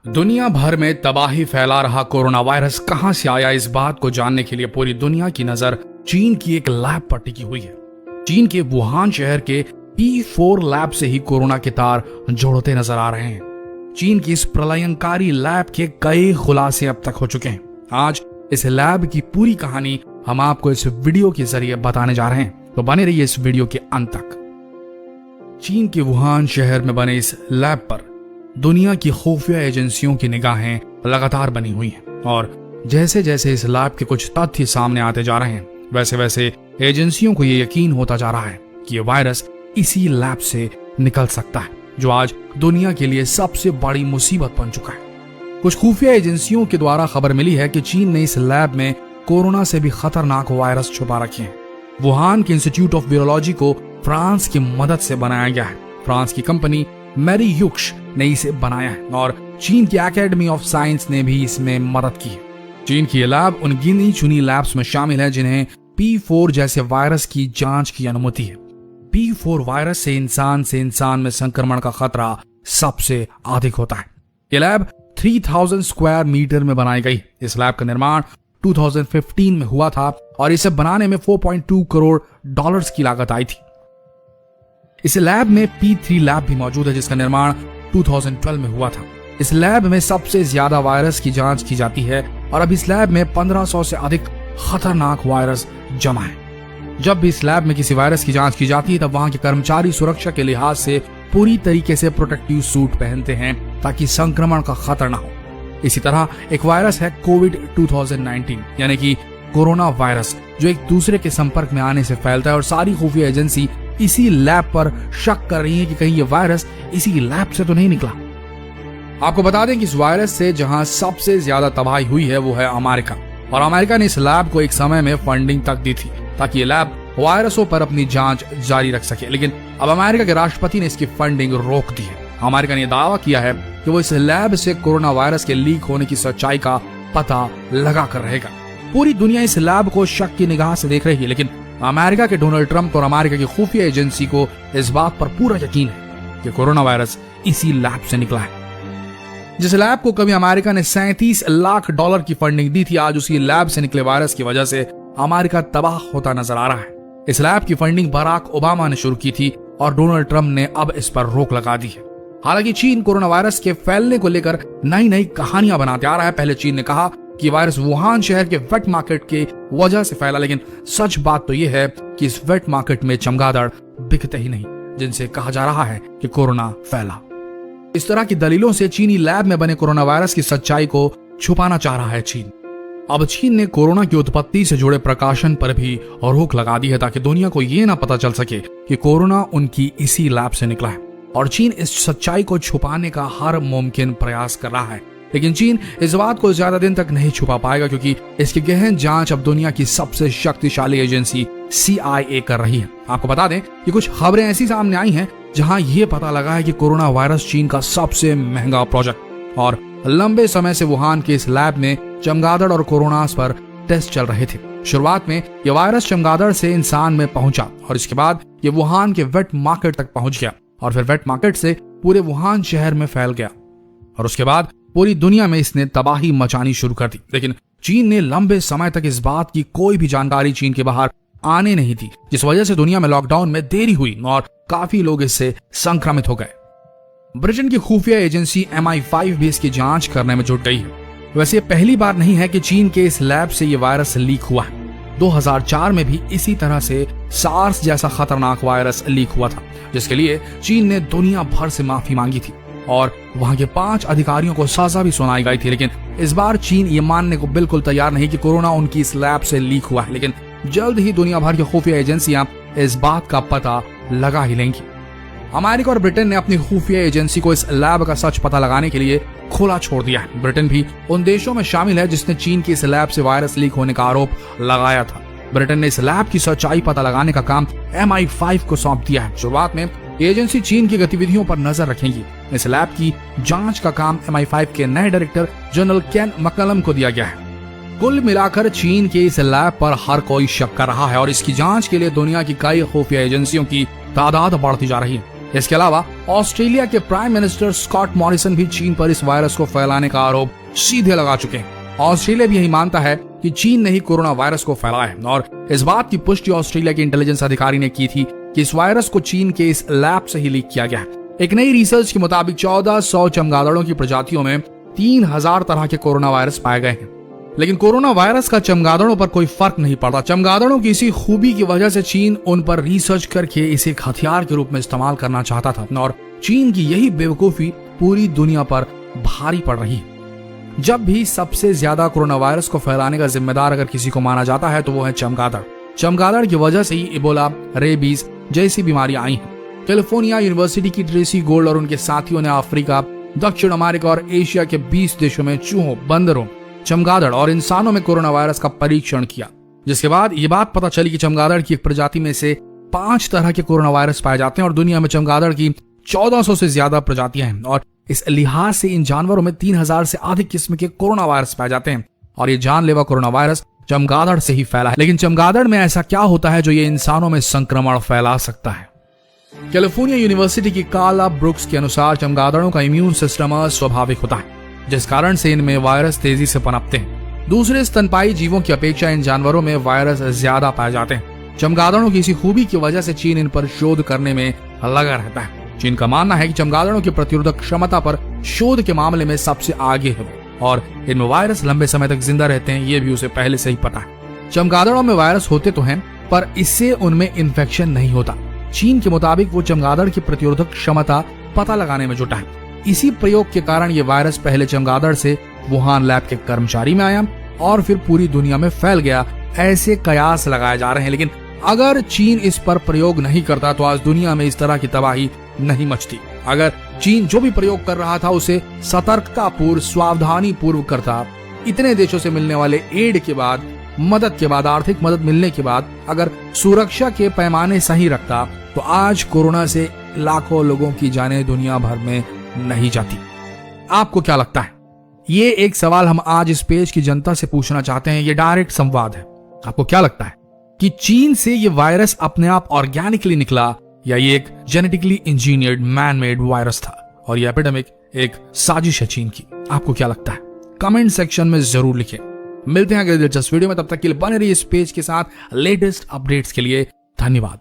दुनिया भर में तबाही फैला रहा कोरोना वायरस कहां से आया, इस बात को जानने के लिए पूरी दुनिया की नजर चीन की एक लैब पर टिकी हुई है। चीन के वुहान शहर के P4 लैब से ही कोरोना के तार जोड़ते नजर आ रहे हैं। चीन की इस प्रलयंकारी लैब के कई खुलासे अब तक हो चुके हैं। आज इस लैब की पूरी कहानी हम आपको इस वीडियो के जरिए बताने जा रहे हैं, तो बने रहिए इस वीडियो के अंत तक। चीन के वुहान शहर में बने इस लैब पर दुनिया की खुफिया एजेंसियों की निगाहें लगातार बनी हुई हैं और जैसे जैसे इस लैब के कुछ तथ्य सामने आते जा रहे हैं, वैसे वैसे एजेंसियों को ये यकीन होता जा रहा है कि ये वायरस इसी लैब से निकल सकता है, जो आज दुनिया के लिए सबसे बड़ी मुसीबत बन चुका है। कुछ खुफिया एजेंसियों के द्वारा खबर मिली है कि चीन ने इस लैब में कोरोना से भी खतरनाक वायरस छुपा रखे हैं। वुहान के इंस्टीट्यूट ऑफ वायरोलॉजी को फ्रांस की मदद से बनाया गया है। फ्रांस की कंपनी मेरीयुक्स ने इसे बनाया है और चीन की एकेडमी ऑफ साइंस ने भी इसमें मदद की है। चीन की लैब उन गिनी चुनी लैब्स में शामिल है जिन्हें P4 जैसे वायरस की जांच की अनुमति है। P4 वायरस से इंसान में संक्रमण का खतरा सबसे अधिक होता है। यह लैब 3000 स्क्वायर मीटर में बनाई गई। इस लैब का निर्माण 2015 में हुआ था और इसे बनाने में $4.2 करोड़ की लागत आई थी। इस लैब में P3 लैब भी मौजूद है जिसका निर्माण 2012 में हुआ था। इस लैब में सबसे ज्यादा वायरस की जांच की जाती है और अब इस लैब में 1500 से अधिक खतरनाक वायरस जमा है। जब भी इस लैब में किसी वायरस की जांच की जाती है तब वहां के कर्मचारी सुरक्षा के लिहाज से पूरी तरीके से प्रोटेक्टिव सूट पहनते हैं ताकि संक्रमण का खतरा न हो। इसी तरह एक वायरस है कोविड 2019 यानी कि कोरोना वायरस, जो एक दूसरे के संपर्क में आने से फैलता है और सारी खुफिया एजेंसी इसी लैब पर शक कर रही है कि कहीं ये वायरस इसी लैब से तो नहीं निकला। आपको बता दें कि इस वायरस से जहां सबसे ज्यादा तबाही हुई है वो है अमेरिका, और अमेरिका ने इस लैब को एक समय में फंडिंग तक दी थी ताकि ये लैब वायरसों पर अपनी जांच जारी रख सके, लेकिन अब अमेरिका के राष्ट्रपति ने इसकी फंडिंग रोक दी है। अमेरिका ने दावा किया है कि वो इस लैब से कोरोना वायरस के लीक होने की सच्चाई का पता लगा कर रहेगा। पूरी दुनिया इस लैब को शक की निगाह से देख रही है, लेकिन अमेरिका के डोनाल्ड ट्रंप और अमेरिका की खुफिया एजेंसी को इस बात पर पूरा यकीन है कि कोरोना वायरस इसी लैब से निकला है। जिस लैब को कभी अमेरिका ने $37 लाख की फंडिंग दी थी, आज उसी लैब से निकले वायरस की वजह से अमेरिका तबाह होता नजर आ रहा है। इस लैब की फंडिंग बराक ओबामा ने शुरू की थी और डोनाल्ड ट्रंप ने अब इस पर रोक लगा दी है। हालांकि चीन कोरोना वायरस के फैलने को लेकर नई नई कहानियां बनाते आ रहा है। पहले चीन ने कहा कि वायरस वुहान शहर के वेट मार्केट के वजह से फैला, लेकिन सच बात तो यह है कि इस वेट मार्केट में चमगादड़ बिकते ही नहीं जिनसे कहा जा रहा है कि कोरोना फैला। इस तरह की दलीलों से चीनी लैब में बने कोरोना वायरस की सच्चाई को छुपाना चाह रहा है चीन। अब चीन ने कोरोना की उत्पत्ति से जुड़े प्रकाशन पर भी रोक लगा दी है ताकि दुनिया को यह ना पता चल सके कि कोरोना उनकी इसी लैब से निकला है, और चीन इस सच्चाई को छुपाने का हर मुमकिन प्रयास कर रहा है। लेकिन चीन इस बात को ज्यादा दिन तक नहीं छुपा पाएगा क्योंकि इसकी गहन जांच अब दुनिया की सबसे शक्तिशाली एजेंसी CIA कर रही है। आपको बता दें कि कुछ खबरें ऐसी सामने आई हैं जहां यह पता लगा है कि कोरोना वायरस चीन का सबसे महंगा प्रोजेक्ट, और लंबे समय से वुहान के इस लैब में चमगादड़ और कोरोना पर टेस्ट चल रहे थे। शुरुआत में यह वायरस चमगादड़ से इंसान में पहुंचा और इसके बाद ये वुहान के वेट मार्केट तक पहुंच गया और फिर वेट मार्केट से पूरे वुहान शहर में फैल गया और उसके बाद पूरी दुनिया में इसने तबाही मचानी शुरू कर दी। लेकिन चीन ने लंबे समय तक इस बात की कोई भी जानकारी चीन के बाहर आने नहीं दी, जिस वजह से दुनिया में लॉकडाउन में देरी हुई और काफी लोग इससे संक्रमित हो गए। ब्रिटेन की खुफिया एजेंसी MI5 भी इसकी जांच करने में जुट गई है। वैसे पहली बार नहीं है कि चीन के इस लैब से ये वायरस लीक हुआ है। 2004 में भी इसी तरह से सार्स जैसा खतरनाक वायरस लीक हुआ था, जिसके लिए चीन ने दुनिया भर से माफी मांगी थी और वहां के 5 अधिकारियों को सजा भी सुनाई गई थी। लेकिन इस बार चीन ये मानने को बिल्कुल तैयार नहीं कि कोरोना उनकी इस लैब से लीक हुआ है, लेकिन जल्द ही दुनिया भर की खुफिया एजेंसियां इस बात का पता लगा ही लेंगी। अमेरिका और ब्रिटेन ने अपनी खुफिया एजेंसी को इस लैब का सच पता लगाने के लिए खुला छोड़ दिया है। ब्रिटेन भी उन देशों में शामिल है जिसने चीन की इस लैब से वायरस लीक होने का आरोप लगाया था। ब्रिटेन ने इस लैब की सच्चाई पता लगाने का काम MI5 को सौंप दिया है। शुरुआत में एजेंसी चीन की गतिविधियों पर नजर रखेंगी। इस लैब की जांच का काम MI5 के नए डायरेक्टर जनरल केन मकलम को दिया गया है। कुल मिलाकर चीन के इस लैब पर हर कोई शक कर रहा है और इसकी जांच के लिए दुनिया की कई खुफिया एजेंसियों की तादाद बढ़ती जा रही है। इसके अलावा ऑस्ट्रेलिया के प्राइम मिनिस्टर स्कॉट मॉरिसन भी चीन पर इस वायरस को फैलाने का आरोप सीधे लगा चुके हैं। ऑस्ट्रेलिया भी यही मानता है कि चीन ने ही कोरोना वायरस को फैलाया है और इस बात की पुष्टि ऑस्ट्रेलिया के इंटेलिजेंस अधिकारी ने की थी कि इस वायरस को चीन के इस लैब से ही लीक किया गया है। एक नई रिसर्च के मुताबिक 1400 चमगादड़ों की प्रजातियों में 3000 तरह के कोरोना वायरस पाए गए हैं, लेकिन कोरोना वायरस का चमगादड़ों पर कोई फर्क नहीं पड़ता। चमगादड़ों की इसी खूबी की वजह से चीन उन पर रिसर्च करके इसे एक हथियार के रूप में इस्तेमाल करना चाहता था और चीन की यही बेवकूफी पूरी दुनिया पर भारी पड़ रही है। जब भी सबसे ज्यादा कोरोना वायरस को फैलाने का जिम्मेदार अगर किसी को माना जाता है तो वो है चमगादड़। चमगादड़ की वजह से ही इबोला, रेबीज जैसी बीमारियां आई हैं। कैलिफोर्निया यूनिवर्सिटी की ट्रेसी गोल्ड और उनके साथियों ने अफ्रीका, दक्षिण अमेरिका और एशिया के 20 देशों में चूहों, बंदरों, चमगादड़ और इंसानों में कोरोना वायरस का परीक्षण किया, जिसके बाद ये बात पता चली कि चमगादड़ की एक प्रजाति में से 5 तरह के कोरोना वायरस पाए जाते हैं और दुनिया में चमगादड़ की 1400 से ज्यादा प्रजातियां हैं और इस लिहाज से इन जानवरों में 3000 से अधिक किस्म के कोरोना वायरस पाए जाते हैं और ये जानलेवा कोरोना वायरस चमगादड़ से ही फैला है। लेकिन चमगादड़ में ऐसा क्या होता है जो ये इंसानों में संक्रमण फैला सकता है? कैलिफोर्निया यूनिवर्सिटी की कार्ला ब्रुक्स के अनुसार चमगादड़ों का इम्यून सिस्टम अस्वाभाविक होता है, जिस कारण से इनमें वायरस तेजी से पनपते हैं। दूसरे स्तनपाई जीवों की अपेक्षा इन जानवरों में वायरस ज्यादा पाए जाते हैं। चमगादड़ों की इसी खूबी की वजह से चीन इन पर शोध करने में लगा रहता है। चीन का मानना है कि चमगादड़ों की प्रतिरोधक क्षमता पर शोध के मामले में सबसे आगे है और इनमें वायरस लंबे समय तक जिंदा रहते हैं, ये भी उसे पहले से ही पता है। चमगादड़ों में वायरस होते तो हैं, पर इससे उनमें इन्फेक्शन नहीं होता। चीन के मुताबिक वो चमगादड़ की प्रतिरोधक क्षमता पता लगाने में जुटा है। इसी प्रयोग के कारण ये वायरस पहले चमगादड़ से वुहान लैब के कर्मचारी में आया और फिर पूरी दुनिया में फैल गया, ऐसे कयास लगाए जा रहे हैं। लेकिन अगर चीन इस पर प्रयोग नहीं करता तो आज दुनिया में इस तरह की तबाही नहीं मचती। अगर चीन जो भी प्रयोग कर रहा था उसे सतर्कता पूर्व, सावधानी पूर्व करता, इतने देशों से मिलने वाले एड के बाद, मदद के बाद, आर्थिक मदद मिलने के बाद अगर सुरक्षा के पैमाने सही रखता तो आज कोरोना से लाखों लोगों की जानें दुनिया भर में नहीं जाती। आपको क्या लगता है? ये एक सवाल हम आज इस पेज की जनता से पूछना चाहते हैं। ये डायरेक्ट संवाद है। आपको क्या लगता है कि चीन से ये वायरस अपने आप ऑर्गेनिकली निकला या ये एक genetically engineered man made virus था और ये एपिडेमिक एक साजिश है चीन की? आपको क्या लगता है? कमेंट सेक्शन में जरूर लिखें। मिलते हैं अगले दिलचस्प वीडियो में, तब तक के लिए बने रहिए इस पेज के साथ। लेटेस्ट अपडेट्स के लिए धन्यवाद।